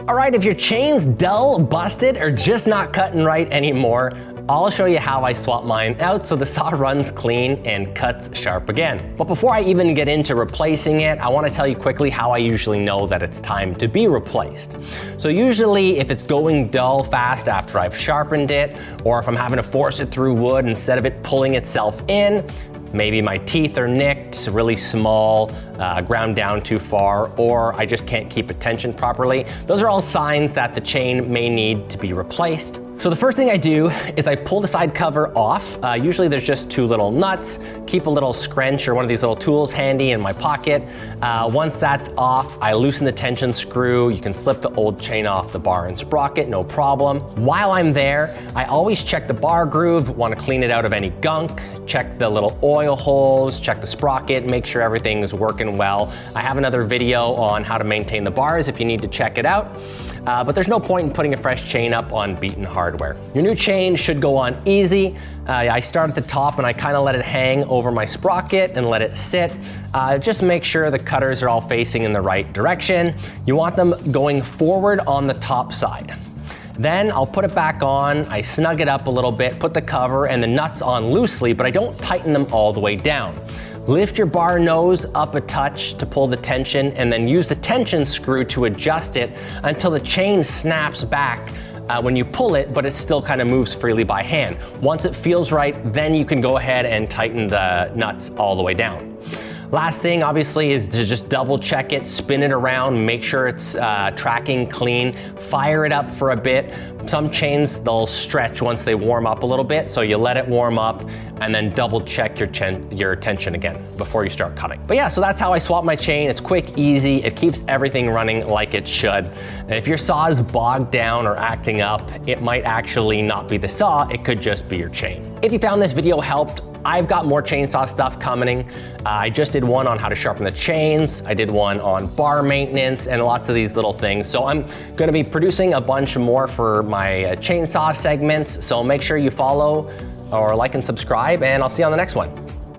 All right, if your chain's dull, busted, or just not cutting right anymore, I'll show you how I swap mine out so the saw runs clean and cuts sharp again. But before I even get into replacing it, I want to tell you quickly how I usually know that it's time to be replaced. So usually if it's going dull fast after I've sharpened it, or if I'm having to force it through wood instead of it pulling itself in, maybe my teeth are nicked, really small, ground down too far, or I just can't keep it tensioned properly. Those are all signs that the chain may need to be replaced. So the first thing I do is I pull the side cover off. Usually there's just two little nuts. Keep a little scrunch or one of these little tools handy in my pocket. Once that's off, I loosen the tension screw. You can slip the old chain off the bar and sprocket, no problem. While I'm there, I always check the bar groove, want to clean it out of any gunk, check the little oil holes, check the sprocket, make sure everything's working well. I have another video on how to maintain the bars if you need to check it out. But there's no point in putting a fresh chain up on beaten hardware. Your new chain should go on easy. I start at the top and I kind of let it hang over my sprocket and let it sit. Just make sure the cutters are all facing in the right direction. You want them going forward on the top side. Then I'll put it back on, I snug it up a little bit, put the cover and the nuts on loosely, but I don't tighten them all the way down. Lift your bar nose up a touch to pull the tension and then use the tension screw to adjust it until the chain snaps back when you pull it, but it still kind of moves freely by hand. Once it feels right, then you can go ahead and tighten the nuts all the way down. Last thing, obviously, is to just double check it, spin it around, make sure it's tracking clean, fire it up for a bit. Some chains, they'll stretch once they warm up a little bit, so you let it warm up and then double check your tension again before you start cutting. But yeah, so that's how I swap my chain. It's quick, easy, it keeps everything running like it should. And if your saw is bogged down or acting up, it might actually not be the saw, it could just be your chain. If you found this video helped, I've got more chainsaw stuff coming. I just did one on how to sharpen the chains. I did one on bar maintenance and lots of these little things. So I'm gonna be producing a bunch more for my chainsaw segments. So make sure you follow or like and subscribe, and I'll see you on the next one.